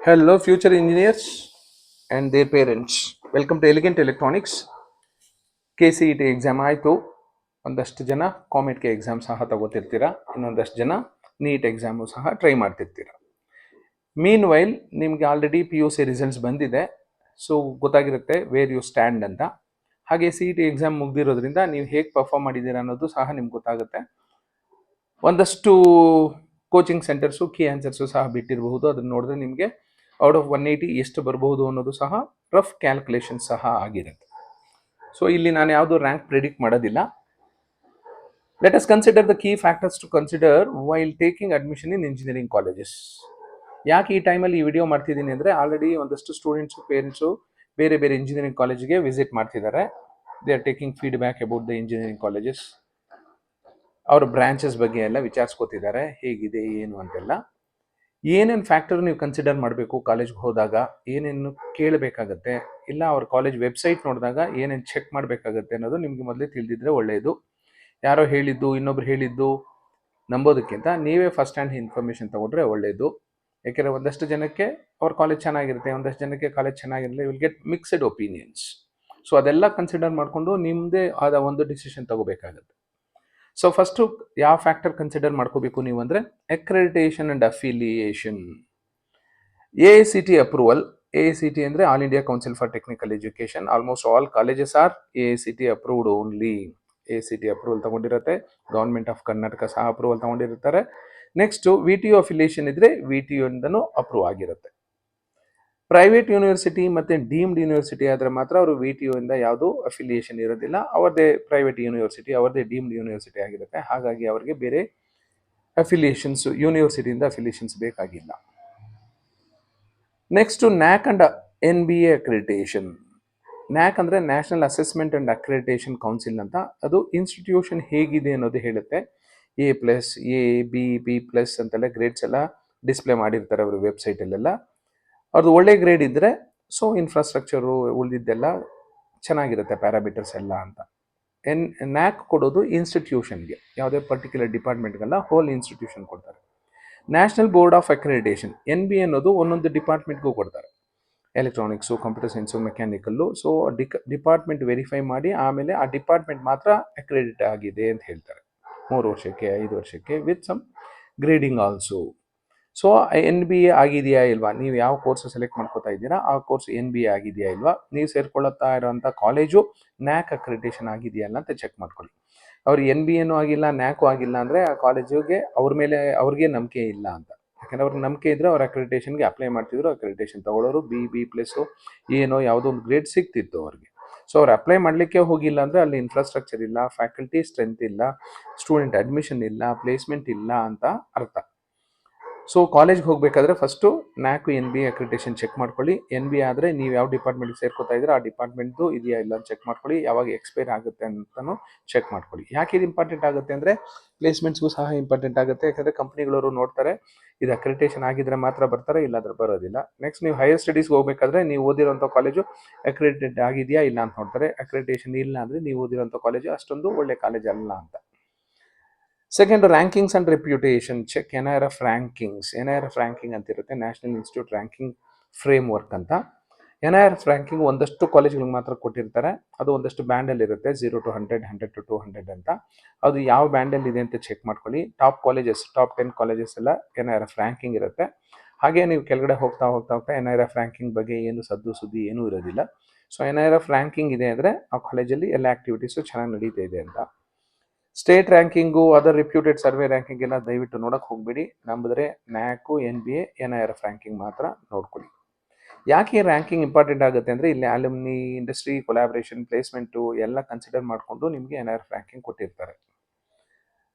Hello, future engineers and their parents. Welcome to Elegant Electronics. KCET exam ಆಯಿತು. ಒಂದಷ್ಟು ಜನ ಕಾಮೆಟ್ಗೆ exam ಸಹ ತಗೋತಿರ್ತೀರ, ಇನ್ನೊಂದಷ್ಟು ಜನ ನೀಟ್ ಎಕ್ಸಾಮು ಸಹ ಟ್ರೈ ಮಾಡ್ತಿರ್ತೀರ. ಮೀನ್ ವೈಲ್ ನಿಮಗೆ ಆಲ್ರೆಡಿ PUC ರಿಸಲ್ಟ್ಸ್ ಬಂದಿದೆ, ಸೊ ಗೊತ್ತಾಗಿರುತ್ತೆ ವೇರ್ ಯು ಸ್ಟ್ಯಾಂಡ್ ಅಂತ. ಹಾಗೆ CET ಎಕ್ಸಾಮ್ ಮುಗ್ದಿರೋದ್ರಿಂದ ನೀವು ಹೇಗೆ ಪರ್ಫಾರ್ಮ್ ಮಾಡಿದ್ದೀರಾ ಅನ್ನೋದು ಸಹ ನಿಮ್ಗೆ ಗೊತ್ತಾಗುತ್ತೆ. ಒಂದಷ್ಟು ಕೋಚಿಂಗ್ ಸೆಂಟರ್ಸು ಕೀ ಆನ್ಸರ್ಸು ಸಹ ಬಿಟ್ಟಿರಬಹುದು. ಅದನ್ನು ನೋಡಿದ್ರೆ ನಿಮಗೆ ಔಟ್ ಆಫ್ 180 ಎಷ್ಟು ಬರಬಹುದು ಅನ್ನೋದು ಸಹ ರಫ್ ಕ್ಯಾಲ್ಕುಲೇಷನ್ ಸಹ ಆಗಿರುತ್ತೆ. ಸೊ ಇಲ್ಲಿ ನಾನು ಯಾವುದು ರ್ಯಾಂಕ್ ಪ್ರಿಡಿಕ್ಟ್ ಮಾಡೋದಿಲ್ಲ. Let us consider the key factors to consider while taking admission in engineering colleges. ಯಾಕೆ ಈ ಟೈಮಲ್ಲಿ ಈ ವಿಡಿಯೋ ಮಾಡ್ತಿದ್ದೀನಿ ಅಂದರೆ, ಆಲ್ರೆಡಿ ಒಂದಷ್ಟು ಸ್ಟೂಡೆಂಟ್ಸು ಪೇರೆಂಟ್ಸು ಬೇರೆ ಬೇರೆ ಇಂಜಿನಿಯರಿಂಗ್ ಕಾಲೇಜಿಗೆ ವಿಸಿಟ್ ಮಾಡ್ತಿದ್ದಾರೆ. They are taking feedback about the engineering colleges. ಅವ್ರ ಬ್ರಾಂಚಸ್ ಬಗ್ಗೆ ಎಲ್ಲ ವಿಚಾರಿಸ್ಕೋತಿದ್ದಾರೆ, ಹೇಗಿದೆ ಏನು ಅಂತೆಲ್ಲ. ಏನೇನು ಫ್ಯಾಕ್ಟರ್ ನೀವು ಕನ್ಸಿಡರ್ ಮಾಡಬೇಕು ಕಾಲೇಜ್ಗೆ ಹೋದಾಗ, ಏನೇನು ಕೇಳಬೇಕಾಗತ್ತೆ, ಇಲ್ಲ ಅವ್ರ ಕಾಲೇಜ್ ವೆಬ್ಸೈಟ್ ನೋಡಿದಾಗ ಏನೇನು ಚೆಕ್ ಮಾಡಬೇಕಾಗತ್ತೆ ಅನ್ನೋದು ನಿಮಗೆ ಮೊದಲೇ ತಿಳಿದಿದ್ರೆ ಒಳ್ಳೆಯದು. ಯಾರೋ ಹೇಳಿದ್ದು ಇನ್ನೊಬ್ರು ಹೇಳಿದ್ದು ನಂಬೋದಕ್ಕಿಂತ ನೀವೇ ಫಸ್ಟ್ ಹ್ಯಾಂಡ್ ಇನ್ಫಾರ್ಮೇಷನ್ ತೊಗೊಂಡ್ರೆ ಒಳ್ಳೆಯದು. ಯಾಕೆಂದರೆ ಒಂದಷ್ಟು ಜನಕ್ಕೆ ಅವ್ರ ಕಾಲೇಜ್ ಚೆನ್ನಾಗಿರುತ್ತೆ, ಒಂದಷ್ಟು ಜನಕ್ಕೆ ಕಾಲೇಜ್ ಚೆನ್ನಾಗಿರಲಿಲ್ಲ, will get mixed opinions. So ಅದೆಲ್ಲ ಕನ್ಸಿಡರ್ ಮಾಡಿಕೊಂಡು ನಿಮ್ಮದೇ ಆದ ಒಂದು ಡಿಸಿಷನ್ ತಗೋಬೇಕಾಗತ್ತೆ. ಸೊ ಫಸ್ಟು ಯಾವ ಫ್ಯಾಕ್ಟರ್ ಕನ್ಸಿಡರ್ ಮಾಡ್ಕೋಬೇಕು ನೀವು ಅಂದರೆ, accreditation and affiliation. AICT approval. AICT ಅಂದರೆ all India council for technical education. Almost all colleges are AICT approved only. AICT approval ತಗೊಂಡಿರುತ್ತೆ. ಗೌರ್ಮೆಂಟ್ ಆಫ್ ಕರ್ನಾಟಕ ಸಹ ಅಪ್ರೂವಲ್ ತಗೊಂಡಿರ್ತಾರೆ. ನೆಕ್ಸ್ಟು VTU ಅಫಿಲಿಯೇಷನ್ ಇದ್ದರೆ VTU ಇಂದನೂ ಅಪ್ರೂವ್ ಆಗಿರುತ್ತೆ. ಪ್ರೈವೇಟ್ ಯೂನಿವರ್ಸಿಟಿ ಮತ್ತು deemed university ಆದರೆ ಮಾತ್ರ ಅವರು VTU ಇಂದ ಯಾವುದೂ ಅಫಿಲಿಯೇಷನ್ ಇರೋದಿಲ್ಲ. ಅವರದೇ ಪ್ರೈವೇಟ್ ಯೂನಿವರ್ಸಿಟಿ, ಅವರದೇ ಡೀಮ್ಡ್ ಯೂನಿವರ್ಸಿಟಿ ಆಗಿರುತ್ತೆ. ಹಾಗಾಗಿ ಅವರಿಗೆ ಬೇರೆ ಅಫಿಲಿಯೇಷನ್ಸ್, ಯೂನಿವರ್ಸಿಟಿಯಿಂದ ಅಫಿಲಿಯೇಷನ್ಸ್ ಬೇಕಾಗಿಲ್ಲ. Next NAC and NBA accreditation. NAC ಅಂದರೆ national assessment and accreditation council ಅಂತ. ಅದು ಇನ್ಸ್ಟಿಟ್ಯೂಷನ್ ಹೇಗಿದೆ ಅನ್ನೋದು ಹೇಳುತ್ತೆ. A+, A, B++ ಅಂತೆಲ್ಲ ಗ್ರೇಡ್ಸ್ ಎಲ್ಲ ಡಿಸ್ಪ್ಲೇ ಮಾಡಿರ್ತಾರೆ ಅವರು ವೆಬ್ಸೈಟಲ್ಲೆಲ್ಲ. ಅವ್ರದ್ದು ಒಳ್ಳೆ ಗ್ರೇಡ್ ಇದ್ದರೆ ಸೊ ಇನ್ಫ್ರಾಸ್ಟ್ರಕ್ಚರು ಉಳಿದಿದ್ದೆಲ್ಲ ಚೆನ್ನಾಗಿರುತ್ತೆ, ಪ್ಯಾರಾಮೀಟರ್ಸ್ ಎಲ್ಲ ಅಂತ. NAC ಕೊಡೋದು ಇನ್ಸ್ಟಿಟ್ಯೂಷನ್ಗೆ, ಯಾವುದೇ ಪರ್ಟಿಕ್ಯುಲರ್ ಡಿಪಾರ್ಟ್ಮೆಂಟ್ಗೆಲ್ಲ ಹೋಲ್ ಇನ್ಸ್ಟಿಟ್ಯೂಷನ್ ಕೊಡ್ತಾರೆ. National board of accreditation NB ಅನ್ನೋದು ಒಂದೊಂದು ಡಿಪಾರ್ಟ್ಮೆಂಟ್ಗೂ ಕೊಡ್ತಾರೆ. Electronics, computer science, mechanical. So department verify ಮಾಡಿ ಆಮೇಲೆ ಆ ಡಿಪಾರ್ಟ್ಮೆಂಟ್ ಮಾತ್ರ ಅಕ್ರೆಡಿಟ್ ಆಗಿದೆ ಅಂತ ಹೇಳ್ತಾರೆ. 3 ವರ್ಷಕ್ಕೆ 5 ವರ್ಷಕ್ಕೆ with some grading also. So NBA ಆಗಿದೆಯಾ ಇಲ್ವಾ, ನೀವು ಯಾವ ಕೋರ್ಸ್ ಸೆಲೆಕ್ಟ್ ಮಾಡ್ಕೋತಾ ಇದ್ದೀರಾ ಆ ಕೋರ್ಸ್ NBA ಆಗಿದೆಯಾ ಇಲ್ವಾ, ನೀವು ಸೇರ್ಕೊಳ್ಳುತ್ತಾ ಇರೋಂಥ ಕಾಲೇಜು NAC ಅಕ್ರಿಡಿಟೇಷನ್ ಆಗಿದೆಯಾ ಇಲ್ಲ ಅಂತ ಚೆಕ್ ಮಾಡ್ಕೊಳ್ಳಿ. ಅವ್ರು NBA ಆಗಿಲ್ಲ, NAC ಆಗಿಲ್ಲ ಅಂದರೆ ಆ ಕಾಲೇಜಿಗೆ ಅವ್ರ ಮೇಲೆ ಅವ್ರಿಗೆ ನಂಬಿಕೆ ಇಲ್ಲ ಅಂತ. ಯಾಕಂದರೆ ಅವ್ರಿಗೆ ನಂಬಿಕೆ ಇದ್ದರೆ ಅವ್ರ ಅಕ್ರಿಡಿಟೇಷನ್ಗೆ ಅಪ್ಲೈ ಮಾಡ್ತಿದ್ರು, ಅಕ್ರಿಡಿಟೇಷನ್ ತೊಗೊಳ್ಳೋರು B++ ಏನೋ ಯಾವುದೋ ಒಂದು ಗ್ರೇಡ್ ಸಿಗ್ತಿತ್ತು ಅವ್ರಿಗೆ. ಸೊ ಅವ್ರು ಅಪ್ಲೈ ಮಾಡಲಿಕ್ಕೆ ಹೋಗಿಲ್ಲ ಅಂದರೆ ಅಲ್ಲಿ ಇನ್ಫ್ರಾಸ್ಟ್ರಕ್ಚರ್ ಇಲ್ಲ, ಫ್ಯಾಕಲ್ಟಿ ಸ್ಟ್ರೆಂತ್ ಇಲ್ಲ, ಸ್ಟೂಡೆಂಟ್ ಅಡ್ಮಿಷನ್ ಇಲ್ಲ, ಪ್ಲೇಸ್ಮೆಂಟ್ ಇಲ್ಲ ಅಂತ ಅರ್ಥ. ಸೊ ಕಾಲೇಜ್ಗೆ ಹೋಗಬೇಕಾದ್ರೆ first NAC NBA accreditation check ಮಾಡ್ಕೊಳ್ಳಿ. NBA ಆದರೆ ನೀವು ಯಾವ ಡಿಪಾರ್ಟ್ಮೆಂಟ್ಗೆ ಸೇರ್ಕೋತಾ ಇದ್ರೆ ಆ ಡಿಪಾರ್ಟ್ಮೆಂಟ್ದು ಇದೆಯಾ ಇಲ್ಲ ಅಂತ ಚೆಕ್ ಮಾಡ್ಕೊಳ್ಳಿ. ಯಾವಾಗ ಎಕ್ಸ್ಪೈರ್ ಆಗುತ್ತೆ ಅಂತಲೂ ಚೆಕ್ ಮಾಡ್ಕೊಳ್ಳಿ. ಯಾಕೆ ಇದು ಇಂಪಾರ್ಟೆಂಟ್ ಆಗುತ್ತೆ ಅಂದರೆ, ಪ್ಲೇಸ್ಮೆಂಟ್ಸ್ಗೂ ಸಹ ಇಂಪಾರ್ಟೆಂಟ್ ಆಗುತ್ತೆ. ಯಾಕಂದರೆ ಕಂಪ್ನಿಗಳವರು ನೋಡ್ತಾರೆ ಇದು ಅಕ್ರಿಡಿಟೇಷನ್ ಆಗಿದ್ರೆ ಮಾತ್ರ ಬರ್ತಾರೆ, ಇಲ್ಲಾಂದ್ರೆ ಬರೋದಿಲ್ಲ. ನೆಕ್ಸ್ಟ್ ನೀವು ಹೈಯರ್ ಸ್ಟಡೀಸ್ಗೆ ಹೋಗಬೇಕಾದ್ರೆ ನೀವು ಓದಿರೋಂಥ ಕಾಲೇಜು ಅಕ್ರಿಡಿಟೇಟ್ ಆಗಿದೆಯಾ ಇಲ್ಲ ಅಂತ ನೋಡ್ತಾರೆ. ಅಕ್ರಿಡಿಟೇಷನ್ ಇಲ್ಲ ಅಂದರೆ ನೀವು ಓದಿರೋಂಥ ಕಾಲೇಜು ಅಷ್ಟೊಂದು ಒಳ್ಳೆ ಕಾಲೇಜ್ ಅಲ್ಲ ಅಂತ. Second, rankings and reputation check. NIRF rankings. NIRF ranking ಅಂತ ಇರುತ್ತೆ, national institute ranking framework ಅಂತ. NIRF ರ್ಯಾಂಕಿಂಗ್ ಒಂದಷ್ಟು ಕಾಲೇಜ್ಗಳಿಗೆ ಮಾತ್ರ ಕೊಟ್ಟಿರ್ತಾರೆ. ಅದು ಒಂದಷ್ಟು ಬ್ಯಾಂಡಲ್ಲಿ ಇರುತ್ತೆ, 0 to 100, 100 to 200 ಅಂತ. ಅದು ಯಾವ ಬ್ಯಾಂಡಲ್ಲಿ ಇದೆ ಅಂತ ಚೆಕ್ ಮಾಡ್ಕೊಳ್ಳಿ. ಟಾಪ್ ಕಾಲೇಜಸ್, ಟಾಪ್ 10 ಕಾಲೇಜಸ್ ಎಲ್ಲ NIRF ರ್ಯಾಂಕಿಂಗ್ ಇರುತ್ತೆ. ಹಾಗೆ ನೀವು ಕೆಳಗಡೆ ಹೋಗ್ತಾ ಹೋಗ್ತಾ ಹೋಗ್ತಾ NIRF ರ್ಯಾಂಕಿಂಗ್ ಬಗ್ಗೆ ಏನು ಸದ್ದು ಸುದ್ದಿ ಏನೂ ಇರೋದಿಲ್ಲ. ಸೊ NIRF ರ್ಯಾಂಕಿಂಗ್ ಇದೆ ಅಂದರೆ ಆ ಕಾಲೇಜಲ್ಲಿ ಎಲ್ಲ ಆ್ಯಕ್ಟಿವಿಟೀಸು ಚೆನ್ನಾಗಿ ನಡೀತಾ ಇದೆ ಅಂತ. State ranking, other reputed survey ranking ಎಲ್ಲ ದಯವಿಟ್ಟು ನೋಡೋಕೆ ಹೋಗಬೇಡಿ. ನಂಬಿದ್ರೆ NAC, NBA, NIRF ರ್ಯಾಂಕಿಂಗ್ ಮಾತ್ರ ನೋಡ್ಕೊಳ್ಳಿ. ಯಾಕೆ ರ್ಯಾಂಕಿಂಗ್ ಇಂಪಾರ್ಟೆಂಟ್ ಆಗುತ್ತೆ ಅಂದರೆ, ಇಲ್ಲಿ ಅಲ್ಯುಮಿನಿ, ಇಂಡಸ್ಟ್ರಿ, ಕೊಲಾಬ್ರೇಷನ್, ಪ್ಲೇಸ್ಮೆಂಟು ಎಲ್ಲ ಕನ್ಸಿಡರ್ ಮಾಡಿಕೊಂಡು ನಿಮಗೆ NIRF ರ್ಯಾಂಕಿಂಗ್ ಕೊಟ್ಟಿರ್ತಾರೆ.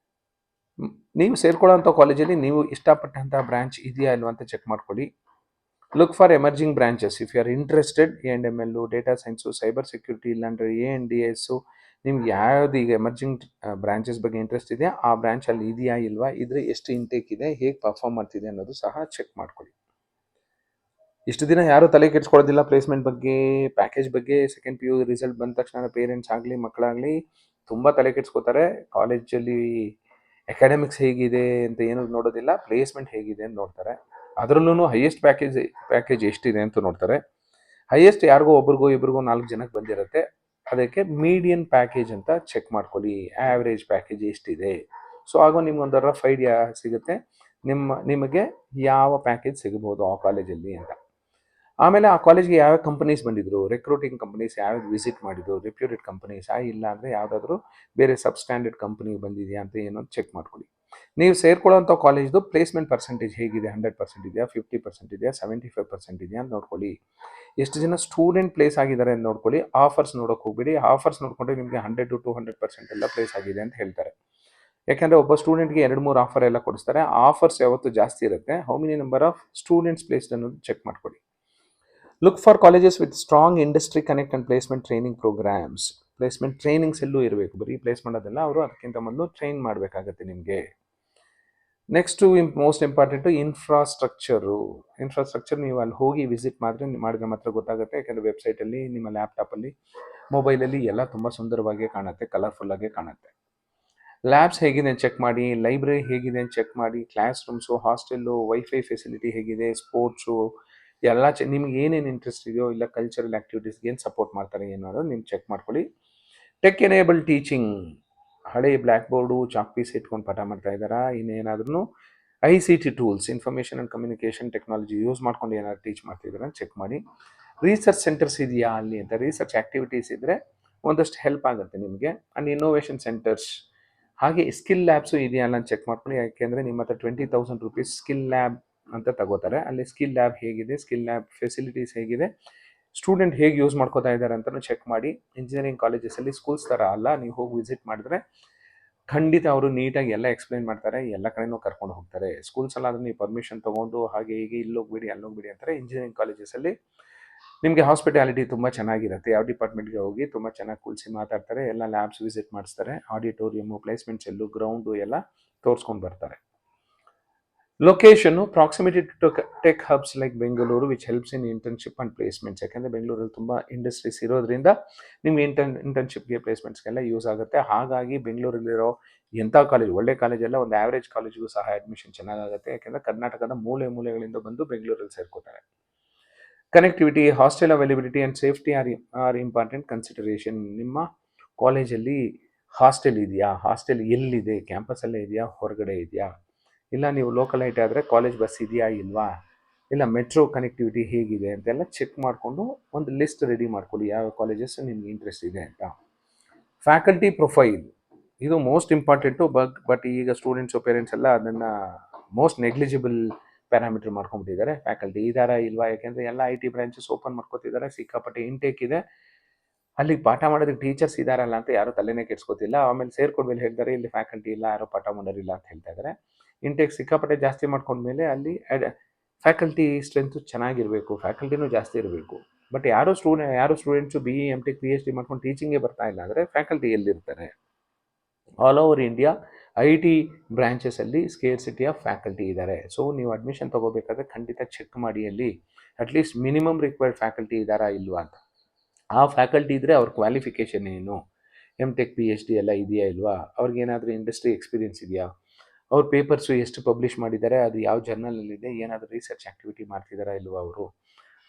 ನೀವು ಸೇರ್ಕೊಳ್ಳೋಂಥ ಕಾಲೇಜಲ್ಲಿ ನೀವು ಇಷ್ಟಪಟ್ಟಂಥ ಬ್ರಾಂಚ್ ಇದೆಯಾ ಇಲ್ವಾ ಅಂತ ಚೆಕ್ ಮಾಡ್ಕೊಳ್ಳಿ. Look for emerging branches if you are interested. A&ML, data science, cyber security, ಇಲ್ಲಾಂದರೆ ANDS. ನಿಮ್ಗೆ ಯಾವ್ದು ಈಗ ಎಮರ್ಜಿಂಗ್ ಬ್ರಾಂಚಸ್ ಬಗ್ಗೆ ಇಂಟ್ರೆಸ್ಟ್ ಇದೆ ಆ ಬ್ರಾಂಚಲ್ಲಿ ಇದೆಯಾ ಇಲ್ವಾ, ಇದ್ರೆ ಎಷ್ಟು ಇಂಟೇಕ್ ಇದೆ, ಹೇಗೆ ಪರ್ಫಾರ್ಮ್ ಮಾಡ್ತಿದೆ ಅನ್ನೋದು ಸಹ ಚೆಕ್ ಮಾಡ್ಕೊಳ್ಳಿ. ಇಷ್ಟು ದಿನ ಯಾರೂ ತಲೆ ಕೆಡಿಸ್ಕೊಳ್ಳೋದಿಲ್ಲ ಪ್ಲೇಸ್ಮೆಂಟ್ ಬಗ್ಗೆ, ಪ್ಯಾಕೇಜ್ ಬಗ್ಗೆ. ಸೆಕೆಂಡ್ PU ರಿಸಲ್ಟ್ ಬಂದ ತಕ್ಷಣ ಪೇರೆಂಟ್ಸ್ ಆಗಲಿ ಮಕ್ಕಳಾಗಲಿ ತುಂಬ ತಲೆ ಕೆಡಿಸ್ಕೋತಾರೆ. ಕಾಲೇಜಲ್ಲಿ ಅಕಾಡೆಮಿಕ್ಸ್ ಹೇಗಿದೆ ಅಂತ ಏನೂ ನೋಡೋದಿಲ್ಲ, ಪ್ಲೇಸ್ಮೆಂಟ್ ಹೇಗಿದೆ ಅಂತ ನೋಡ್ತಾರೆ. ಅದರಲ್ಲೂ ಹೈಯೆಸ್ಟ್ ಪ್ಯಾಕೇಜ್ ಎಷ್ಟಿದೆ ಅಂತ ನೋಡ್ತಾರೆ. ಹೈಯೆಸ್ಟ್ ಯಾರಿಗೋ ಒಬ್ರಿಗೋ ಇಬ್ರಿಗೋ 4 ಜನಕ್ಕೆ ಬಂದಿರುತ್ತೆ. ಅದಕ್ಕೆ ಮೀಡಿಯನ್ ಪ್ಯಾಕೇಜ್ ಅಂತ ಚೆಕ್ ಮಾಡ್ಕೊಳ್ಳಿ, ಆ್ಯಾವ್ರೇಜ್ ಪ್ಯಾಕೇಜ್ ಎಷ್ಟಿದೆ. ಸೊ ಆಗ ನಿಮ್ಗೊಂದು ರಫ್ ಐಡಿಯಾ ಸಿಗುತ್ತೆ ನಿಮಗೆ ಯಾವ ಪ್ಯಾಕೇಜ್ ಸಿಗ್ಬೋದು ಆ ಕಾಲೇಜಲ್ಲಿ ಅಂತ. ಆಮೇಲೆ ಆ ಕಾಲೇಜ್ಗೆ ಯಾವ ಕಂಪನೀಸ್ ಬಂದಿದ್ರು, ರೆಕ್ರೂಟಿಂಗ್ ಕಂಪನೀಸ್ ಯಾವ್ದು ವಿಸಿಟ್ ಮಾಡಿದ್ರು, ರೆಪ್ಯೂಟೆಡ್ ಕಂಪನೀಸ್ ಇಲ್ಲ ಅಂದರೆ ಯಾವುದಾದ್ರೂ ಬೇರೆ ಸಬ್ ಸ್ಟ್ಯಾಂಡರ್ಡ್ ಕಂಪನಿ ಬಂದಿದೆಯಾ ಅಂತ ಏನೋ ಚೆಕ್ ಮಾಡ್ಕೊಳ್ಳಿ. ನೀವು ಸೇರ್ಕೊಳ್ಳೋಂಥ ಕಾಲೇಜ್ದು ಪ್ಲೇಸ್ಮೆಂಟ್ ಪರ್ಸೆಂಟೇಜ್ ಹೇಗಿದೆ, 100% ಇದೆಯಾ, 50% ಇದೆಯಾ, 75% ಇದೆಯಾ ಅಂತ ನೋಡ್ಕೊಳ್ಳಿ. ಎಷ್ಟು ಜನ ಸ್ಟೂಡೆಂಟ್ ಪ್ಲೇಸ್ ಆಗಿದ್ದಾರೆ ಅಂತ ನೋಡ್ಕೊಳ್ಳಿ. ಆಫರ್ಸ್ ನೋಡೋಕೆ ಹೋಗ್ಬೇಡಿ. ಆಫರ್ಸ್ ನೋಡಿಕೊಂಡ್ರೆ ನಿಮಗೆ 100 to 200% ಎಲ್ಲ ಪ್ಲೇಸ್ ಆಗಿದೆ ಅಂತ ಹೇಳ್ತಾರೆ. ಯಾಕೆಂದರೆ ಒಬ್ಬ ಸ್ಟೂಡೆಂಟ್ಗೆ 2-3 ಆಫರ್ ಎಲ್ಲ ಕೊಡಿಸ್ತಾರೆ. ಆಫರ್ಸ್ ಯಾವತ್ತು ಜಾಸ್ತಿ ಇರುತ್ತೆ. How many number of students placed ಅನ್ನೋದು ಚೆಕ್ ಮಾಡ್ಕೊಳ್ಳಿ. Look for colleges with strong industry connect and placement training programmes. Placement trainings ಎಲ್ಲೂ ಇರಬೇಕು. ಬರೀ ಪ್ಲೇಸ್ ಮಾಡೋದಲ್ಲ, ಅವರು ಅದಕ್ಕಿಂತ ಮೊದಲು ಟ್ರೈನ್ ಮಾಡಬೇಕಾಗತ್ತೆ ನಿಮಗೆ. ನೆಕ್ಸ್ಟು ಮೋಸ್ಟ್ ಇಂಪಾರ್ಟೆಂಟು ಇನ್ಫ್ರಾಸ್ಟ್ರಕ್ಚರ್ ನೀವು ಅಲ್ಲಿ ಹೋಗಿ ವಿಸಿಟ್ ಮಾಡಿದ್ರೆ ಮಾತ್ರ ಗೊತ್ತಾಗುತ್ತೆ. ಯಾಕೆಂದರೆ ವೆಬ್ಸೈಟಲ್ಲಿ, ನಿಮ್ಮ ಲ್ಯಾಪ್ಟಾಪಲ್ಲಿ, ಮೊಬೈಲಲ್ಲಿ ಎಲ್ಲ ತುಂಬ ಸುಂದರವಾಗಿ ಕಾಣುತ್ತೆ, ಕಲರ್ಫುಲ್ಲಾಗಿ ಕಾಣುತ್ತೆ. ಲ್ಯಾಬ್ಸ್ ಹೇಗಿದೆ ಅಂತ ಚೆಕ್ ಮಾಡಿ, ಲೈಬ್ರರಿ ಹೇಗಿದೆ ಅಂತ ಚೆಕ್ ಮಾಡಿ, class rooms, hostel, wifi facility ಹೇಗಿದೆ, ಸ್ಪೋರ್ಟ್ಸು ಎಲ್ಲ ನಿಮ್ಗೆ ಏನೇನು ಇಂಟ್ರೆಸ್ಟ್ ಇದೆಯೋ, ಇಲ್ಲ ಕಲ್ಚರಲ್ ಆ್ಯಕ್ಟಿವಿಟೀಸ್ಗೆ ಏನು ಸಪೋರ್ಟ್ ಮಾಡ್ತಾರೆ ಏನಾದ್ರು ನೀವು ಚೆಕ್ ಮಾಡ್ಕೊಳ್ಳಿ. ಟೆಕ್ ಎನೇಬಲ್ ಟೀಚಿಂಗ್, ಹಳೆ ಬ್ಲ್ಯಾಕ್ ಬೋರ್ಡು ಚಾಕ್ ಪೀಸ್ ಇಟ್ಕೊಂಡು ಪಾಠ ಮಾಡ್ತಾ ಇದ್ದಾರಾ, ಇನ್ನೇನಾದ್ರೂ ICT tools, information and communication technology use ಮಾಡ್ಕೊಂಡು ಏನಾದ್ರು ಟೀಚ್ ಮಾಡ್ತಿದ್ದಾರೆ ಚೆಕ್ ಮಾಡಿ. ರಿಸರ್ಚ್ ಸೆಂಟರ್ಸ್ ಇದೆಯಾ ಅಲ್ಲಿ ಅಂತ, ರಿಸರ್ಚ್ ಆ್ಯಕ್ಟಿವಿಟೀಸ್ ಇದ್ದರೆ ಒಂದಷ್ಟು ಹೆಲ್ಪ್ ಆಗುತ್ತೆ ನಿಮಗೆ. ಆ್ಯಂಡ್ ಇನ್ನೋವೇಷನ್ ಸೆಂಟರ್ಸ್, ಹಾಗೆ ಸ್ಕಿಲ್ ಲ್ಯಾಬ್ಸು ಇದೆಯಾ ಅಂತ ಚೆಕ್ ಮಾಡ್ಕೊಳ್ಳಿ. ಯಾಕೆಂದರೆ ನಿಮ್ಮ ಹತ್ರ 20,000 ರೂಪೀಸ್ ಸ್ಕಿಲ್ ಲ್ಯಾಬ್ ಅಂತ ತಗೋತಾರೆ. ಅಲ್ಲಿ ಸ್ಕಿಲ್ ಲ್ಯಾಬ್ ಹೇಗಿದೆ, ಸ್ಕಿಲ್ ಲ್ಯಾಬ್ ಫೆಸಿಲಿಟೀಸ್ ಹೇಗಿದೆ, ಸ್ಟೂಡೆಂಟ್ ಹೇಗೆ ಯೂಸ್ ಮಾಡ್ಕೋತಾ ಇದ್ದಾರೆ ಅಂತಲೂ ಚೆಕ್ ಮಾಡಿ. ಇಂಜಿನಿಯರಿಂಗ್ ಕಾಲೇಜಸಲ್ಲಿ ಸ್ಕೂಲ್ಸ್ ಥರ ಅಲ್ಲ, ನೀವು ಹೋಗಿ ವಿಸಿಟ್ ಮಾಡಿದ್ರೆ ಖಂಡಿತ ಅವರು ನೀಟಾಗಿ ಎಲ್ಲ ಎಕ್ಸ್ಪ್ಲೈನ್ ಮಾಡ್ತಾರೆ, ಎಲ್ಲ ಕಡೆನೂ ಕರ್ಕೊಂಡು ಹೋಗ್ತಾರೆ. ಸ್ಕೂಲ್ಸಲ್ಲಾದರೂ ನೀವು ಪರ್ಮಿಷನ್ ತೊಗೊಂಡು ಹಾಗೆ ಹೀಗೆ ಇಲ್ಲೋಗ್ಬಿಡಿ ಅಲ್ಲೋಗ್ಬಿಡಿ ಅಂತಾರೆ. ಇಂಜಿನಿಯರಿಂಗ್ ಕಾಲೇಜಸಲ್ಲಿ ನಿಮಗೆ ಹಾಸ್ಪಿಟಾಲಿಟಿ ತುಂಬ ಚೆನ್ನಾಗಿರುತ್ತೆ. ಯಾವ ಡಿಪಾರ್ಟ್ಮೆಂಟ್ಗೆ ಹೋಗಿ ತುಂಬ ಚೆನ್ನಾಗಿ ಕುಳಿಸಿ ಮಾತಾಡ್ತಾರೆ, ಎಲ್ಲ ಲ್ಯಾಬ್ಸ್ ವಿಸಿಟ್ ಮಾಡಿಸ್ತಾರೆ, ಆಡಿಟೋರಿಯಮು, ಪ್ಲೇಸ್ಮೆಂಟ್ಸ್ ಎಲ್ಲು, ಗ್ರೌಂಡು ಎಲ್ಲ ತೋರಿಸ್ಕೊಂಡು ಬರ್ತಾರೆ. Location, proximity to tech hubs like Bengaluru which helps in internship and placements. ಯಾಕೆಂದರೆ ಬೆಂಗಳೂರಲ್ಲಿ ತುಂಬ ಇಂಡಸ್ಟ್ರೀಸ್ ಇರೋದ್ರಿಂದ ನಿಮಗೆ ಇಂಟರ್ನ್ಶಿಪ್ಗೆ ಪ್ಲೇಸ್ಮೆಂಟ್ಸ್ಗೆಲ್ಲ ಯೂಸ್ ಆಗುತ್ತೆ. ಹಾಗಾಗಿ ಬೆಂಗಳೂರಲ್ಲಿರೋ ಎಂಥ ಕಾಲೇಜ್, ಒಳ್ಳೆ ಕಾಲೇಜೆಲ್ಲ ಒಂದು ಆ್ಯಾವ್ರೇಜ್ ಕಾಲೇಜ್ಗೂ ಸಹ ಅಡ್ಮಿಷನ್ ಚೆನ್ನಾಗಾಗುತ್ತೆ. ಯಾಕೆಂದರೆ ಕರ್ನಾಟಕದ ಮೂಲೆಗಳಿಂದ ಬಂದು ಬೆಂಗಳೂರಲ್ಲಿ ಸೇರ್ಕೋತಾರೆ. Connectivity, hostel availability and safety are important consideration. ನಿಮ್ಮ ಕಾಲೇಜಲ್ಲಿ ಹಾಸ್ಟೆಲ್ ಇದೆಯಾ, ಹಾಸ್ಟೆಲ್ ಎಲ್ಲಿದೆ, ಕ್ಯಾಂಪಸಲ್ಲೇ ಇದೆಯಾ, ಹೊರಗಡೆ ಇದೆಯಾ, ಇಲ್ಲ ನೀವು ಲೋಕಲೈಟ್ ಆದರೆ ಕಾಲೇಜ್ ಬಸ್ ಇದೆಯಾ ಇಲ್ವಾ, ಇಲ್ಲ ಮೆಟ್ರೋ ಕನೆಕ್ಟಿವಿಟಿ ಹೇಗಿದೆ ಅಂತೆಲ್ಲ ಚೆಕ್ ಮಾಡಿಕೊಂಡು ಒಂದು ಲಿಸ್ಟ್ ರೆಡಿ ಮಾಡ್ಕೊಳ್ಳಿ, ಯಾವ ಕಾಲೇಜಸ್ ನಿಮ್ಗೆ ಇಂಟ್ರೆಸ್ಟ್ ಇದೆ ಅಂತ. ಫ್ಯಾಕಲ್ಟಿ ಪ್ರೊಫೈಲ್, ಇದು ಮೋಸ್ಟ್ ಇಂಪಾರ್ಟೆಂಟು. ಬಟ್ ಈಗ ಸ್ಟೂಡೆಂಟ್ಸು, ಪೇರೆಂಟ್ಸ್ ಎಲ್ಲ ಅದನ್ನು ಮೋಸ್ಟ್ ನೆಗ್ಲಿಜಿಬಲ್ ಪ್ಯಾರಾಮೀಟರ್ ಮಾಡ್ಕೊಂಡ್ಬಿಟ್ಟಿದ್ದಾರೆ. ಫ್ಯಾಕಲ್ಟಿ ಇದ್ದಾರಾ ಇಲ್ವಾ, ಯಾಕೆಂದರೆ ಎಲ್ಲ IT ಬ್ರಾಂಚಸ್ ಓಪನ್ ಮಾಡ್ಕೋತಿದ್ದಾರೆ, ಸಿಕ್ಕಾಪಟ್ಟೆ ಇಂಟೇಕ್ ಇದೆ. ಅಲ್ಲಿ ಪಾಠ ಮಾಡೋದಕ್ಕೆ ಟೀಚರ್ಸ್ ಇದ್ದಾರಲ್ಲ ಅಂತ ಯಾರೂ ತಲೆನೇ ಕೆಡ್ಸ್ಕೊತಿಲ್ಲ. ಆಮೇಲೆ ಸೇರ್ಕೊಂಡ್ಮೇಲೆ ಹೇಳ್ತಾರೆ ಇಲ್ಲಿ ಫ್ಯಾಕಲ್ಟಿ ಇಲ್ಲ, ಯಾರೋ ಪಾಠ ಮಾಡೋರಿಲ್ಲ ಅಂತ ಹೇಳ್ತಾ ಇದ್ದಾರೆ. ಇಂಟೇಕ್ ಸಿಕ್ಕಾಪಟ್ಟೆ ಜಾಸ್ತಿ ಮಾಡ್ಕೊಂಡ್ಮೇಲೆ ಅಲ್ಲಿ ಫ್ಯಾಕಲ್ಟಿ ಸ್ಟ್ರೆಂತು ಚೆನ್ನಾಗಿರಬೇಕು, ಫ್ಯಾಕಲ್ಟಿನೂ ಜಾಸ್ತಿ ಇರಬೇಕು. ಬಟ್ ಯಾರು ಸ್ಟೂಡೆಂಟ್ಸು BE MTech PhD ಮಾಡ್ಕೊಂಡು ಟೀಚಿಂಗೇ ಬರ್ತಾ ಇಲ್ಲ ಅಂದರೆ ಫ್ಯಾಕಲ್ಟಿ ಎಲ್ಲಿರ್ತಾರೆ? ಆಲ್ ಓವರ್ ಇಂಡಿಯಾ IT ಬ್ರಾಂಚಸಲ್ಲಿ ಸ್ಕೇರ್ಸಿಟಿ ಆಫ್ ಫ್ಯಾಕಲ್ಟಿ ಇದ್ದಾರೆ. ಸೊ ನೀವು ಅಡ್ಮಿಷನ್ ತೊಗೋಬೇಕಾದ್ರೆ ಖಂಡಿತ ಚೆಕ್ ಮಾಡಿ ಅಲ್ಲಿ ಅಟ್ಲೀಸ್ಟ್ ಮಿನಿಮಮ್ ರಿಕ್ವೈರ್ಡ್ ಫ್ಯಾಕಲ್ಟಿ ಇದ್ದಾರಾ ಇಲ್ವಾ ಅಂತ. ಆ ಫ್ಯಾಕಲ್ಟಿ ಇದ್ದರೆ ಅವ್ರ ಕ್ವಾಲಿಫಿಕೇಷನ್ ಏನು, MTech PhD ಎಲ್ಲ ಇದೆಯಾ ಇಲ್ವಾ, ಅವ್ರಿಗೇನಾದರೂ ಇಂಡಸ್ಟ್ರಿ ಎಕ್ಸ್ಪೀರಿಯನ್ಸ್ ಇದೆಯಾ, ಅವ್ರ ಪೇಪರ್ಸು ಎಷ್ಟು ಪಬ್ಲಿಷ್ ಮಾಡಿದ್ದಾರೆ, ಅದು ಯಾವ ಜರ್ನಲಲ್ಲಿದೆ, ಏನಾದರೂ ರಿಸರ್ಚ್ ಆ್ಯಕ್ಟಿವಿಟಿ ಮಾಡ್ತಿದ್ದಾರಾ ಇಲ್ವಾ,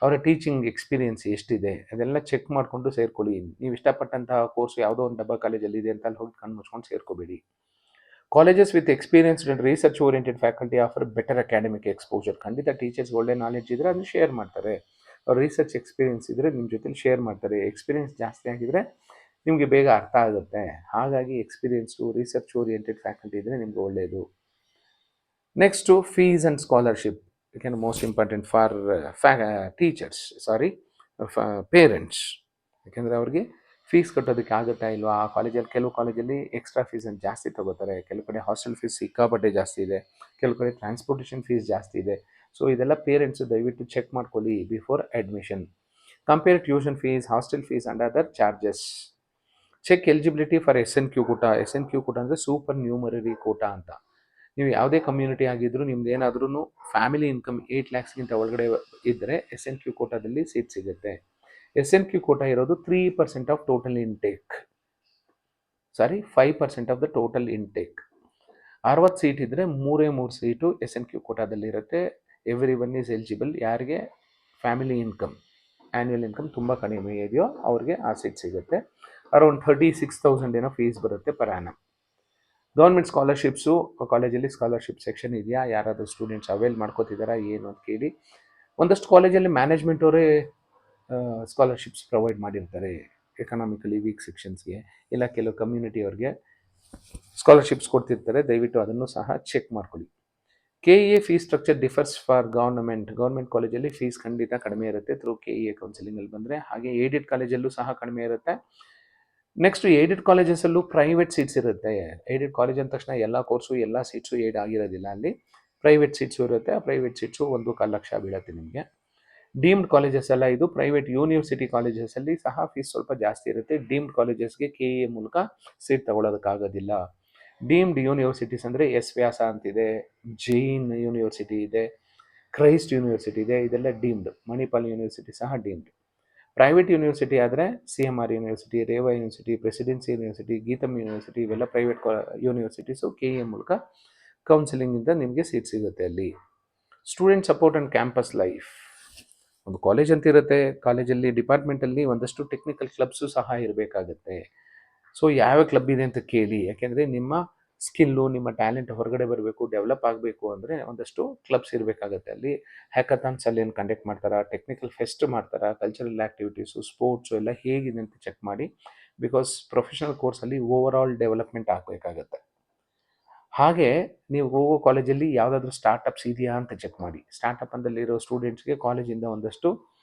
ಅವರ ಟೀಚಿಂಗ್ ಎಕ್ಸ್ಪೀರಿಯನ್ಸ್ ಎಷ್ಟಿದೆ, ಅದೆಲ್ಲ ಚೆಕ್ ಮಾಡಿಕೊಂಡು ಸೇರ್ಕೊಳ್ಳಿ. ನೀವು ಇಷ್ಟಪಟ್ಟಂತಹ ಕೋರ್ಸ್ ಯಾವುದೋ ಒಂದು ಡಬ್ಬ ಕಾಲೇಜಲ್ಲಿದೆ ಅಂತ ಅಲ್ಲಿ ಹೋಗಿ ಕಣ್ಣು ಮುಚ್ಕೊಂಡು ಸೇರ್ಕೋಬೇಡಿ. Colleges with experienced and research oriented faculty offer better academic exposure. ಖಂಡಿತ ಟೀಚರ್ಸ್ ಒಳ್ಳೆ ನಾಲೆಡ್ಜ್ ಇದ್ದರೆ ಅದನ್ನು ಶೇರ್ ಮಾಡ್ತಾರೆ. ಅವ್ರ ರಿಸರ್ಚ್ ಎಕ್ಸ್ಪೀರಿಯನ್ಸ್ ಇದ್ದರೆ ನಿಮ್ಮ ಜೊತೆಲಿ ಶೇರ್ ಮಾಡ್ತಾರೆ. ಎಕ್ಸ್ಪೀರಿಯನ್ಸ್ ಜಾಸ್ತಿ ಆಗಿದ್ರೆ ನಿಮಗೆ ಬೇಗ ಅರ್ಥ ಆಗುತ್ತೆ. ಹಾಗಾಗಿ ಎಕ್ಸ್ಪೀರಿಯನ್ಸು, ರಿಸರ್ಚ್ ಓರಿಯೆಂಟೆಡ್ ಫ್ಯಾಕಲ್ಟಿ ಇದ್ದರೆ ನಿಮಗೆ ಒಳ್ಳೆಯದು. ನೆಕ್ಸ್ಟು ಫೀಸ್ ಆ್ಯಂಡ್ ಸ್ಕಾಲರ್ಶಿಪ್, ಯಾಕೆಂದರೆ ಮೋಸ್ಟ್ ಇಂಪಾರ್ಟೆಂಟ್ ಫಾರ್ ಪೇರೆಂಟ್ಸ್. ಯಾಕೆಂದರೆ ಅವ್ರಿಗೆ ಫೀಸ್ ಕಟ್ಟೋದಕ್ಕೆ ಆಗುತ್ತಾ ಇಲ್ವಾ, ಆ ಕಾಲೇಜಲ್ಲಿ ಕೆಲವು ಕಾಲೇಜಲ್ಲಿ ಎಕ್ಸ್ಟ್ರಾ ಫೀಸನ್ನು ಜಾಸ್ತಿ ತೊಗೋತಾರೆ, ಕೆಲವು ಕಡೆ ಹಾಸ್ಟೆಲ್ ಫೀಸ್ ಸಿಕ್ಕಾಪಟ್ಟೆ ಜಾಸ್ತಿ ಇದೆ, ಕೆಲವು ಕಡೆ ಟ್ರಾನ್ಸ್ಪೋರ್ಟೇಷನ್ ಫೀಸ್ ಜಾಸ್ತಿ ಇದೆ. ಸೊ ಇದೆಲ್ಲ ಪೇರೆಂಟ್ಸು ದಯವಿಟ್ಟು ಚೆಕ್ ಮಾಡ್ಕೊಳ್ಳಿ before admission. Compare tuition fees, hostel fees and other charges. Check eligibility for SNQ quota. SNQ quota ಅಂದರೆ ಸೂಪರ್ ನ್ಯೂಮರರಿ ಕೋಟಾ ಅಂತ. ನೀವು ಯಾವುದೇ ಕಮ್ಯುನಿಟಿ ಆಗಿದ್ದರೂ ನಿಮ್ದು ಏನಾದ್ರೂ ಫ್ಯಾಮಿಲಿ ಇನ್ಕಮ್ 8 lakhsಗಿಂತ ಒಳಗಡೆ ಇದ್ದರೆ SNQ ಕೋಟಾದಲ್ಲಿ ಸೀಟ್ ಸಿಗುತ್ತೆ. SNQ ಕೋಟಾ ಇರೋದು 3% of total intake, 5% of the total intake. 60 seat ಇದ್ದರೆ 3 ಸೀಟು SNQ ಕೋಟಾದಲ್ಲಿರುತ್ತೆ. Every one is eligible. ಯಾರಿಗೆ ಫ್ಯಾಮಿಲಿ ಇನ್ಕಮ್, ಆ್ಯನ್ಯುವಲ್ ಇನ್ಕಮ್ ತುಂಬ ಕಡಿಮೆ ಇದೆಯೋ ಅವ್ರಿಗೆ ಆ ಸೀಟ್ ಸಿಗುತ್ತೆ. ಅರೌಂಡ್ 36,000 ಏನೋ ಫೀಸ್ ಬರುತ್ತೆ ಪರ್ ಆ್ಯನಮ್. ಗೌರ್ಮೆಂಟ್ ಸ್ಕಾಲರ್ಶಿಪ್ಸು, ಕಾಲೇಜಲ್ಲಿ ಸ್ಕಾಲರ್ಶಿಪ್ ಸೆಕ್ಷನ್ ಇದೆಯಾ, ಯಾರಾದರೂ ಸ್ಟೂಡೆಂಟ್ಸ್ ಅವೈಲ್ ಮಾಡ್ಕೋತಿದ್ದಾರಾ ಏನು ಅಂತ ಕೇಳಿ. ಒಂದಷ್ಟು ಕಾಲೇಜಲ್ಲಿ ಮ್ಯಾನೇಜ್ಮೆಂಟ್ ಅವರೇ ಸ್ಕಾಲರ್ಶಿಪ್ಸ್ ಪ್ರೊವೈಡ್ ಮಾಡಿರ್ತಾರೆ ಎಕನಾಮಿಕಲಿ ವೀಕ್ ಸೆಕ್ಷನ್ಸ್ಗೆ, ಇಲ್ಲ ಕೆಲವು ಕಮ್ಯುನಿಟಿ ಅವ್ರಿಗೆ ಸ್ಕಾಲರ್ಶಿಪ್ಸ್ ಕೊಡ್ತಿರ್ತಾರೆ. ದಯವಿಟ್ಟು ಅದನ್ನು ಸಹ ಚೆಕ್ ಮಾಡ್ಕೊಳ್ಳಿ. KEA fees structure differs for government ಕಾಲೇಜಲ್ಲಿ ಫೀಸ್ ಖಂಡಿತ ಕಡಿಮೆ ಇರುತ್ತೆ ಥ್ರೂ KEA ಕೌನ್ಸಿಲಿಂಗಲ್ಲಿ ಬಂದರೆ. ಹಾಗೆ ಏಡೆಡ್ ಕಾಲೇಜಲ್ಲೂ ಸಹ ಕಡಿಮೆ ಇರುತ್ತೆ. ನೆಕ್ಸ್ಟ್ ಏಡೆಡ್ ಕಾಲೇಜಸಲ್ಲೂ ಪ್ರೈವೇಟ್ ಸೀಟ್ಸ್ ಇರುತ್ತೆ. ಏಡೆಡ್ ಕಾಲೇಜ್ ಅಂದ ತಕ್ಷಣ ಎಲ್ಲ ಕೋರ್ಸು ಎಲ್ಲ ಸೀಟ್ಸು ಏಡ್ ಆಗಿರೋದಿಲ್ಲ, ಅಲ್ಲಿ ಪ್ರೈವೇಟ್ ಸೀಟ್ಸು ಇರುತ್ತೆ. ಆ ಪ್ರೈವೇಟ್ ಸೀಟ್ಸು 1-1 ಲಕ್ಷ ಬೀಳುತ್ತೆ ನಿಮಗೆ. ಡೀಮ್ಡ್ ಕಾಲೇಜಸ್ ಎಲ್ಲ ಇದು. ಪ್ರೈವೇಟ್ ಯೂನಿವರ್ಸಿಟಿ ಕಾಲೇಜಸಲ್ಲಿ ಸಹ ಫೀಸ್ ಸ್ವಲ್ಪ ಜಾಸ್ತಿ ಇರುತ್ತೆ. ಡೀಮ್ಡ್ ಕಾಲೇಜಸ್ಗೆ KEA ಮೂಲಕ ಸೀಟ್ ತಗೊಳ್ಳೋದಕ್ಕಾಗೋದಿಲ್ಲ. ಡೀಮ್ಡ್ ಯೂನಿವರ್ಸಿಟೀಸ್ ಅಂದರೆ ಎಸ್ ವ್ಯಾಸ ಅಂತಿದೆ, ಜೈನ್ ಯೂನಿವರ್ಸಿಟಿ ಇದೆ, ಕ್ರೈಸ್ಟ್ ಯೂನಿವರ್ಸಿಟಿ ಇದೆ, ಇದೆಲ್ಲ ಡೀಮ್ಡ್. ಮಣಿಪಾಲ್ ಯೂನಿವರ್ಸಿಟಿ ಸಹ ಡೀಮ್ಡ್. ಪ್ರೈವೇಟ್ ಯೂನಿವರ್ಸಿಟಿ ಆದರೆ CMR university, Reva university, Presidency university, GITAM university, ಇವೆಲ್ಲ ಪ್ರೈವೇಟ್ ಯೂನಿವರ್ಸಿಟೀಸು KEA ಮೂಲಕ ಕೌನ್ಸಿಲಿಂಗಿಂದ ನಿಮಗೆ ಸೀಟ್ ಸಿಗುತ್ತೆ ಅಲ್ಲಿ. Student support and campus life. ಒಂದು ಕಾಲೇಜ್ ಅಂತ ಇರುತ್ತೆ, ಕಾಲೇಜಲ್ಲಿ ಡಿಪಾರ್ಟ್ಮೆಂಟಲ್ಲಿ ಒಂದಷ್ಟು ಟೆಕ್ನಿಕಲ್ ಕ್ಲಬ್ಸು ಸಹ ಇರಬೇಕಾಗತ್ತೆ. ಸೊ ಯಾವ ಕ್ಲಬ್ ಇದೆ ಅಂತ ಕೇಳಿ, ಯಾಕೆಂದರೆ ನಿಮ್ಮ ಸ್ಕಿಲ್ಲು, ನಿಮ್ಮ ಟ್ಯಾಲೆಂಟ್ ಹೊರಗಡೆ ಬರಬೇಕು, ಡೆವಲಪ್ ಆಗಬೇಕು ಅಂದರೆ ಒಂದಷ್ಟು ಕ್ಲಬ್ಸ್ ಇರಬೇಕಾಗತ್ತೆ. ಅಲ್ಲಿ ಹ್ಯಾಕಥಾನ್ಸಲ್ಲಿ ಏನು ಕಂಡಕ್ಟ್ ಮಾಡ್ತಾರಾ, ಟೆಕ್ನಿಕಲ್ ಫೆಸ್ಟ್ ಮಾಡ್ತಾರಾ, ಕಲ್ಚರಲ್ ಆ್ಯಕ್ಟಿವಿಟೀಸು, ಸ್ಪೋರ್ಟ್ಸು ಎಲ್ಲ ಹೇಗಿದೆ ಅಂತ ಚೆಕ್ ಮಾಡಿ. ಬಿಕಾಸ್ ಪ್ರೊಫೆಷನಲ್ ಕೋರ್ಸಲ್ಲಿ ಓವರ್ ಆಲ್ ಡೆವಲಪ್ಮೆಂಟ್ ಆಗಬೇಕಾಗತ್ತೆ. ಹಾಗೆ ನೀವು ಹೋಗೋ ಕಾಲೇಜಲ್ಲಿ ಯಾವುದಾದ್ರೂ ಸ್ಟಾರ್ಟಪ್ಸ್ ಇದೆಯಾ ಅಂತ ಚೆಕ್ ಮಾಡಿ. ಸ್ಟಾರ್ಟಪ್ ಅಂದಲ್ಲಿರೋ ಸ್ಟೂಡೆಂಟ್ಸ್ಗೆ ಕಾಲೇಜಿಂದ ಒಂದಷ್ಟು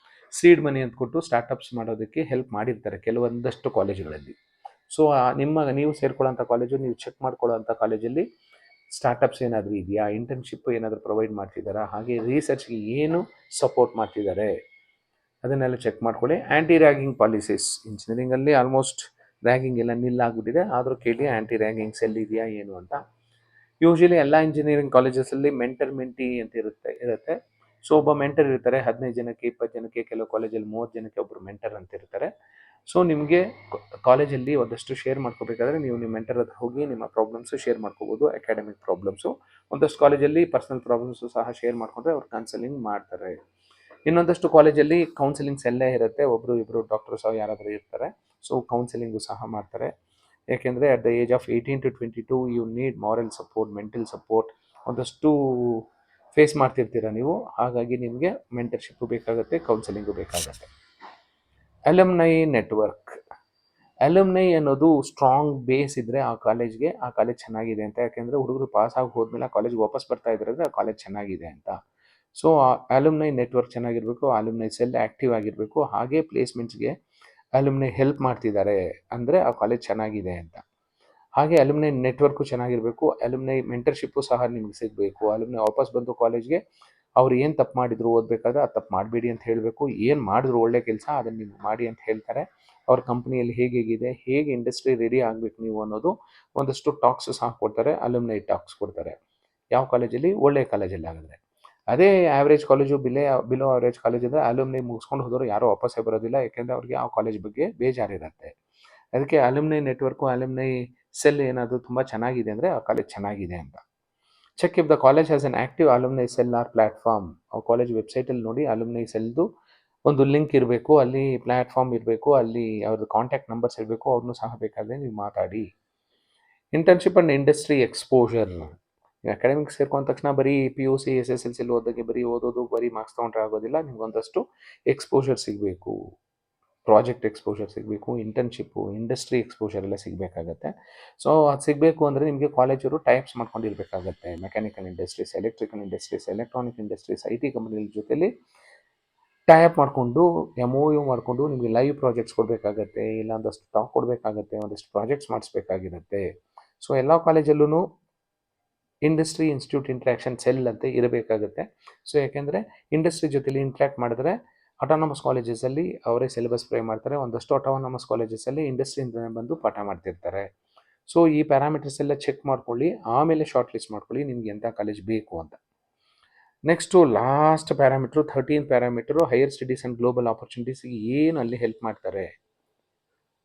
ಸೀಡ್ ಮನಿ ಅಂತ ಕೊಟ್ಟು ಸ್ಟಾರ್ಟಪ್ಸ್ ಮಾಡೋದಕ್ಕೆ ಹೆಲ್ಪ್ ಮಾಡಿರ್ತಾರೆ ಕೆಲವೊಂದಷ್ಟು ಕಾಲೇಜುಗಳಲ್ಲಿ. ಸೊ ನೀವು ಸೇರ್ಕೊಳ್ಳೋಂಥ ಕಾಲೇಜು, ನೀವು ಚೆಕ್ ಮಾಡ್ಕೊಳ್ಳೋಂಥ ಕಾಲೇಜಲ್ಲಿ ಸ್ಟಾರ್ಟಪ್ಸ್ ಏನಾದರೂ ಇದೆಯಾ, ಇಂಟರ್ನ್ಶಿಪ್ ಏನಾದರೂ ಪ್ರೊವೈಡ್ ಮಾಡ್ತಿದ್ದಾರಾ, ಹಾಗೆ ರಿಸರ್ಚ್ಗೆ ಏನು ಸಪೋರ್ಟ್ ಮಾಡ್ತಿದ್ದಾರೆ ಅದನ್ನೆಲ್ಲ ಚೆಕ್ ಮಾಡ್ಕೊಳ್ಳಿ. ಆ್ಯಂಟಿ ರ್ಯಾಗಿಂಗ್ ಪಾಲಿಸೀಸ್. ಇಂಜಿನಿಯರಿಂಗಲ್ಲಿ ಆಲ್ಮೋಸ್ಟ್ ರ್ಯಾಗಿಂಗ್ ಎಲ್ಲ ನಿಲ್ಲಾಗ್ಬಿಟ್ಟಿದೆ, ಆದರೂ ಕೇಳಿ ಆ್ಯಂಟಿ ರ್ಯಾಗಿಂಗ್ ಸೆಲ್ ಇದೆಯಾ ಏನು ಅಂತ. ಯೂಶಲಿ ಎಲ್ಲ ಇಂಜಿನಿಯರಿಂಗ್ ಕಾಲೇಜಸಲ್ಲಿ ಮೆಂಟಿ ಅಂತ ಇರುತ್ತೆ. ಸೊ ಒಬ್ಬ ಮೆಂಟರ್ ಇರ್ತಾರೆ, 15 ಜನಕ್ಕೆ 20 ಜನಕ್ಕೆ, ಕೆಲವು ಕಾಲೇಜಲ್ಲಿ 30 ಜನಕ್ಕೆ ಒಬ್ಬರು ಮೆಂಟರ್ ಅಂತ ಇರ್ತಾರೆ. ಸೊ ನಿಮಗೆ ಕಾಲೇಜಲ್ಲಿ ಒಂದಷ್ಟು ಶೇರ್ ಮಾಡ್ಕೋಬೇಕಾದ್ರೆ ನೀವು ನಿಮ್ಮ ಮೆಂಟರ್ ಹತ್ರ ಹೋಗಿ ನಿಮ್ಮ ಪ್ರಾಬ್ಲಮ್ಸು ಶೇರ್ ಮಾಡ್ಕೋಬೋದು. ಅಕಾಡೆಮಿಕ್ ಪ್ರಾಬ್ಲಮ್ಸು, ಒಂದಷ್ಟು ಕಾಲೇಜಲ್ಲಿ ಪರ್ಸನಲ್ ಪ್ರಾಬ್ಲಮ್ಸು ಸಹ ಶೇರ್ ಮಾಡಿಕೊಂಡ್ರೆ ಅವ್ರು ಕೌನ್ಸಲಿಂಗ್ ಮಾಡ್ತಾರೆ. ಇನ್ನೊಂದಷ್ಟು ಕಾಲೇಜಲ್ಲಿ ಕೌನ್ಸಿಲಿಂಗ್ ಸೆಲ್ಲೇ ಇರುತ್ತೆ, ಒಬ್ಬರು ಇಬ್ಬರು ಡಾಕ್ಟರ್ಸ್ ಯಾರಾದರೂ ಇರ್ತಾರೆ. ಸೊ ಕೌನ್ಸಿಲಿಂಗು ಸಹ ಮಾಡ್ತಾರೆ. ಯಾಕೆಂದರೆ at the age of 18 to 22 you need moral support, mental support ಒಂದಷ್ಟು ಫೇಸ್ ಮಾಡ್ತಿರ್ತೀರ ನೀವು. ಹಾಗಾಗಿ ನಿಮಗೆ ಮೆಂಟರ್ಶಿಪ್ಪು ಬೇಕಾಗುತ್ತೆ, ಕೌನ್ಸಿಲಿಂಗು ಬೇಕಾಗುತ್ತೆ. Alumni network. ಅಲಮ್ನೈ ಅನ್ನೋದು ಸ್ಟ್ರಾಂಗ್ ಬೇಸ್ ಇದ್ದರೆ ಆ ಕಾಲೇಜ್ಗೆ, ಆ ಕಾಲೇಜ್ ಚೆನ್ನಾಗಿದೆ ಅಂತ. ಯಾಕೆಂದರೆ ಹುಡುಗರು ಪಾಸ್ ಆಗಿ ಹೋದ್ಮೇಲೆ ಆ ಕಾಲೇಜ್ಗೆ ವಾಪಸ್ ಬರ್ತಾ ಇದ್ದಾರೆ ಅಂದರೆ ಆ ಕಾಲೇಜ್ ಚೆನ್ನಾಗಿದೆ ಅಂತ. ಸೊ ಆ ಅಲಮ್ನೈ ನೆಟ್ವರ್ಕ್ ಚೆನ್ನಾಗಿರಬೇಕು, ಅಲಮ್ನೈ ಸೆಲ್ ಆ್ಯಕ್ಟಿವ್ ಆಗಿರಬೇಕು. ಹಾಗೆ ಪ್ಲೇಸ್ಮೆಂಟ್ಸ್ಗೆ ಅಲಮ್ನೈ ಹೆಲ್ಪ್ ಮಾಡ್ತಿದ್ದಾರೆ ಅಂದರೆ ಆ ಕಾಲೇಜ್ ಚೆನ್ನಾಗಿದೆ ಅಂತ. ಹಾಗೆ ಅಲಮ್ನೈ ನೆಟ್ವರ್ಕು ಚೆನ್ನಾಗಿರಬೇಕು, ಅಲಮ್ನೈ ಮೆಂಟರ್ಶಿಪ್ಪು ಸಹ ನಿಮ್ಗೆ ಸಿಗಬೇಕು. ಅಲಮ್ನೈ ವಾಪಸ್ ಬಂದು ಕಾಲೇಜ್ಗೆ ಅವ್ರು ಏನು ತಪ್ಪು ಮಾಡಿದ್ರು ಓದಬೇಕಾದ್ರೆ ಆ ತಪ್ಪು ಮಾಡಬೇಡಿ ಅಂತ ಹೇಳಬೇಕು. ಏನು ಮಾಡಿದ್ರು ಒಳ್ಳೆ ಕೆಲಸ ಅದನ್ನು ನೀವು ಮಾಡಿ ಅಂತ ಹೇಳ್ತಾರೆ. ಅವ್ರ ಕಂಪ್ನಿಯಲ್ಲಿ ಹೇಗಿದೆ, ಹೇಗೆ ಇಂಡಸ್ಟ್ರಿ ರೆಡಿ ಆಗಬೇಕು ನೀವು ಅನ್ನೋದು ಒಂದಷ್ಟು ಟಾಕ್ಸ್ ಸಹ ಕೊಡ್ತಾರೆ, ಅಲಮ್ನೈ ಟಾಕ್ಸ್ ಕೊಡ್ತಾರೆ. ಯಾವ ಕಾಲೇಜಲ್ಲಿ? ಒಳ್ಳೆ ಕಾಲೇಜಲ್ಲಿ ಆಗಿದ್ರೆ. ಅದೇ average college, below average college ಇದ್ದರೆ ಅಲಮ್ನೈ ಮುಗಿಸ್ಕೊಂಡು ಹೋದವರು ಯಾರೂ ವಾಪಸ್ಸೇ ಬರೋದಿಲ್ಲ, ಯಾಕೆಂದರೆ ಅವ್ರಿಗೆ ಆ ಕಾಲೇಜ್ ಬಗ್ಗೆ ಬೇಜಾರಿರುತ್ತೆ. ಅದಕ್ಕೆ ಅಲಮ್ನೈ ನೆಟ್ವರ್ಕು, ಅಲಮ್ನೈ ಸೆಲ್ ಏನಾದರೂ ತುಂಬ ಚೆನ್ನಾಗಿದೆ ಅಂದರೆ ಆ ಕಾಲೇಜ್ ಚೆನ್ನಾಗಿದೆ ಅಂತ. Check if the college has an active alumni cell or platform. ಆ ಕಾಲೇಜ್ ವೆಬ್ಸೈಟಲ್ಲಿ ನೋಡಿ ಅಲಮ್ನೈ ಸೆಲ್ದು ಒಂದು ಲಿಂಕ್ ಇರಬೇಕು, ಅಲ್ಲಿ ಪ್ಲ್ಯಾಟ್ಫಾರ್ಮ್ ಇರಬೇಕು, ಅಲ್ಲಿ ಅವ್ರದ್ದು ಕಾಂಟ್ಯಾಕ್ಟ್ ನಂಬರ್ಸ್ ಇರಬೇಕು, ಅವ್ರನ್ನೂ ಸಹ ಬೇಕಾದರೆ ನೀವು ಮಾತಾಡಿ. Internship and industry exposure. Academic ಸೇರ್ಕೊಂಡ ತಕ್ಷಣ ಬರೀ PUC SSLC ಓದೋಕ್ಕೆ ಬರೀ ಓದೋದು, ಬರೀ ಮಾರ್ಕ್ಸ್ ತೊಗೊಂಡ್ರೆ ಆಗೋದಿಲ್ಲ. ನಿಮ್ಗೆ ಒಂದಷ್ಟು ಎಕ್ಸ್ಪೋಜರ್ ಸಿಗಬೇಕು, ಪ್ರಾಜೆಕ್ಟ್ ಎಕ್ಸ್ಪೋಜರ್ ಸಿಗಬೇಕು, ಇಂಟರ್ನ್ಶಿಪ್ಪು, ಇಂಡಸ್ಟ್ರಿ ಎಕ್ಸ್ಪೋಜರ್ ಎಲ್ಲ ಸಿಗಬೇಕಾಗತ್ತೆ. ಸೊ ಅದು ಸಿಗಬೇಕು ಅಂದರೆ ನಿಮಗೆ ಕಾಲೇಜವರು ಟೈಪ್ಸ್ ಮಾಡ್ಕೊಂಡಿರಬೇಕಾಗತ್ತೆ. Mechanical industries, electrical industries, electronic industries, IT ಕಂಪ್ನಿಗಳ ಜೊತೆಲಿ ಟೈಪ್ ಮಾಡಿಕೊಂಡು MOU ಮಾಡಿಕೊಂಡು ನಿಮಗೆ ಲೈವ್ ಪ್ರಾಜೆಕ್ಟ್ಸ್ ಕೊಡಬೇಕಾಗತ್ತೆ, ಇಲ್ಲ ಒಂದಷ್ಟು ಸ್ಟಾಕ್ ಕೊಡಬೇಕಾಗತ್ತೆ, ಒಂದಷ್ಟು ಪ್ರಾಜೆಕ್ಟ್ಸ್ ಮಾಡಿಸ್ಬೇಕಾಗಿರುತ್ತೆ. ಸೊ ಎಲ್ಲ ಕಾಲೇಜಲ್ಲೂ ಇಂಡಸ್ಟ್ರಿ ಇನ್ಸ್ಟಿಟ್ಯೂಟ್ ಇಂಟ್ರ್ಯಾಕ್ಷನ್ ಸೆಲ್ ಅಂತ ಇರಬೇಕಾಗುತ್ತೆ. ಸೊ ಯಾಕೆಂದರೆ ಇಂಡಸ್ಟ್ರಿ ಜೊತೆಲಿ ಇಂಟ್ರ್ಯಾಕ್ಟ್ ಮಾಡಿದ್ರೆ ಅಟಾನಮಸ್ ಕಾಲೇಜಸಲ್ಲಿ ಅವರೇ ಸಿಲೆಬಸ್ ಫ್ರೈ ಮಾಡ್ತಾರೆ, ಒಂದಷ್ಟು ಅಟಾನಮಸ್ ಕಾಲೇಜಸಲ್ಲಿ ಇಂಡಸ್ಟ್ರಿಯಿಂದಲೇ ಬಂದು ಪಾಠ ಮಾಡ್ತಿರ್ತಾರೆ. ಸೊ ಈ ಪ್ಯಾರಾಮೀಟರ್ಸ್ ಎಲ್ಲ ಚೆಕ್ ಮಾಡ್ಕೊಳ್ಳಿ, ಆಮೇಲೆ ಶಾರ್ಟ್ ಲಿಸ್ಟ್ ಮಾಡ್ಕೊಳ್ಳಿ ನಿಮ್ಗೆ ಎಂಥ ಕಾಲೇಜ್ ಬೇಕು ಅಂತ. Next last parameter, 13th parameter, higher studies and global ಆಪರ್ಚುನಿಟೀಸ್ಗೆ ಏನು ಅಲ್ಲಿ ಹೆಲ್ಪ್ ಮಾಡ್ತಾರೆ.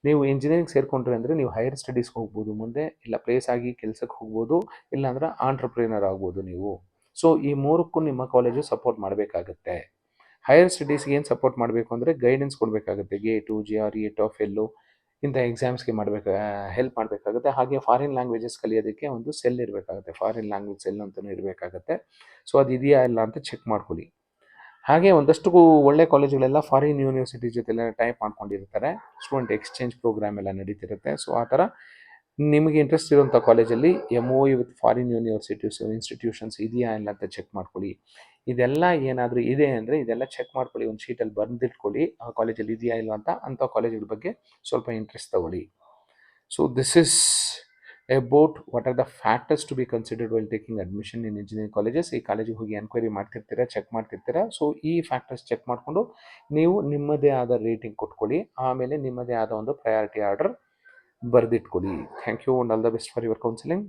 ನೀವು ಇಂಜಿನಿಯರಿಂಗ್ ಸೇರಿಕೊಂಡ್ರೆ ಅಂದರೆ ನೀವು ಹೈಯರ್ ಸ್ಟಡೀಸ್ಗೆ ಹೋಗ್ಬೋದು ಮುಂದೆ, ಇಲ್ಲ ಪ್ಲೇಸ್ ಆಗಿ ಕೆಲಸಕ್ಕೆ ಹೋಗ್ಬೋದು, ಇಲ್ಲಾಂದ್ರೆ ಆಂಟ್ರಪ್ರಿನರ್ ಆಗ್ಬೋದು ನೀವು. ಸೊ ಈ ಮೂರಕ್ಕೂ ನಿಮ್ಮ ಕಾಲೇಜು ಸಪೋರ್ಟ್ ಮಾಡಬೇಕಾಗತ್ತೆ. ಹೈಯರ್ ಸ್ಟಡೀಸ್ಗೆ ಏನು ಸಪೋರ್ಟ್ ಮಾಡಬೇಕು ಅಂದರೆ ಗೈಡೆನ್ಸ್ ಕೊಡಬೇಕಾಗುತ್ತೆ. ಗೇಟು, GRE, TOEFL ಇಂಥ ಎಕ್ಸಾಮ್ಸ್ಗೆ ಹೆಲ್ಪ್ ಮಾಡಬೇಕಾಗುತ್ತೆ. ಹಾಗೆ ಫಾರಿನ್ ಲ್ಯಾಂಗ್ವೇಜಸ್ ಕಲಿಯೋದಕ್ಕೆ ಒಂದು ಸೆಲ್ ಇರಬೇಕಾಗುತ್ತೆ, ಫಾರಿನ್ ಲ್ಯಾಂಗ್ವೇಜ್ ಸೆಲ್ ಅಂತಲೂ ಇರಬೇಕಾಗುತ್ತೆ. ಸೊ ಅದು ಇದೆಯಾ ಇಲ್ಲ ಅಂತ ಚೆಕ್ ಮಾಡ್ಕೊಳ್ಳಿ. ಹಾಗೆ ಒಂದಷ್ಟು ಒಳ್ಳೆ ಕಾಲೇಜುಗಳೆಲ್ಲ ಫಾರಿನ್ ಯೂನಿವರ್ಸಿಟಿ ಜೊತೆಲ್ಲ ಟೈಪ್ ಮಾಡ್ಕೊಂಡಿರ್ತಾರೆ. ಸ್ಟೂಡೆಂಟ್ ಎಕ್ಸ್ಚೇಂಜ್ ಪ್ರೋಗ್ರಾಮ್ ಎಲ್ಲ ನಡೀತಿರುತ್ತೆ. ಸೊ ಆ ಥರ ನಿಮಗೆ ಇಂಟ್ರೆಸ್ಟ್ ಇರುವಂಥ ಕಾಲೇಜಲ್ಲಿ MOU ವಿತ್ ಫಾರಿನ್ ಇನ್ಸ್ಟಿಟ್ಯೂಷನ್ಸ್ ಇದೆಯಾ ಇಲ್ಲ ಅಂತ ಚೆಕ್ ಮಾಡ್ಕೊಳ್ಳಿ. ಇದೆಲ್ಲ ಏನಾದರೂ ಇದೆ ಅಂದರೆ ಇದೆಲ್ಲ ಚೆಕ್ ಮಾಡ್ಕೊಳ್ಳಿ, ಒಂದು ಶೀಟಲ್ಲಿ ಬರೆದಿಟ್ಕೊಳ್ಳಿ, ಆ ಕಾಲೇಜಲ್ಲಿ ಇದೆಯಾ ಇಲ್ಲ ಅಂತ. ಅಂಥ ಕಾಲೇಜುಗಳ ಬಗ್ಗೆ ಸ್ವಲ್ಪ ಇಂಟ್ರೆಸ್ಟ್ ತಗೊಳ್ಳಿ. So this is about what are the factors to be considered while taking admission in engineering colleges. ಈ ಕಾಲೇಜಿಗೆ ಹೋಗಿ ಎನ್ಕ್ವೈರಿ ಮಾಡ್ತಿರ್ತೀರಾ, ಚೆಕ್ ಮಾಡ್ತಿರ್ತೀರಾ. ಸೊ ಈ ಫ್ಯಾಕ್ಟರ್ಸ್ ಚೆಕ್ ಮಾಡಿಕೊಂಡು ನೀವು ನಿಮ್ಮದೇ ಆದ ರೇಟಿಂಗ್ ಕೊಟ್ಕೊಳ್ಳಿ. ಆಮೇಲೆ ನಿಮ್ಮದೇ ಆದ ಒಂದು ಪ್ರಯಾರಿಟಿ ಆರ್ಡರ್ ಬರೆದಿಟ್ಕೊಳ್ಳಿ. Thank you and all the best for your counselling.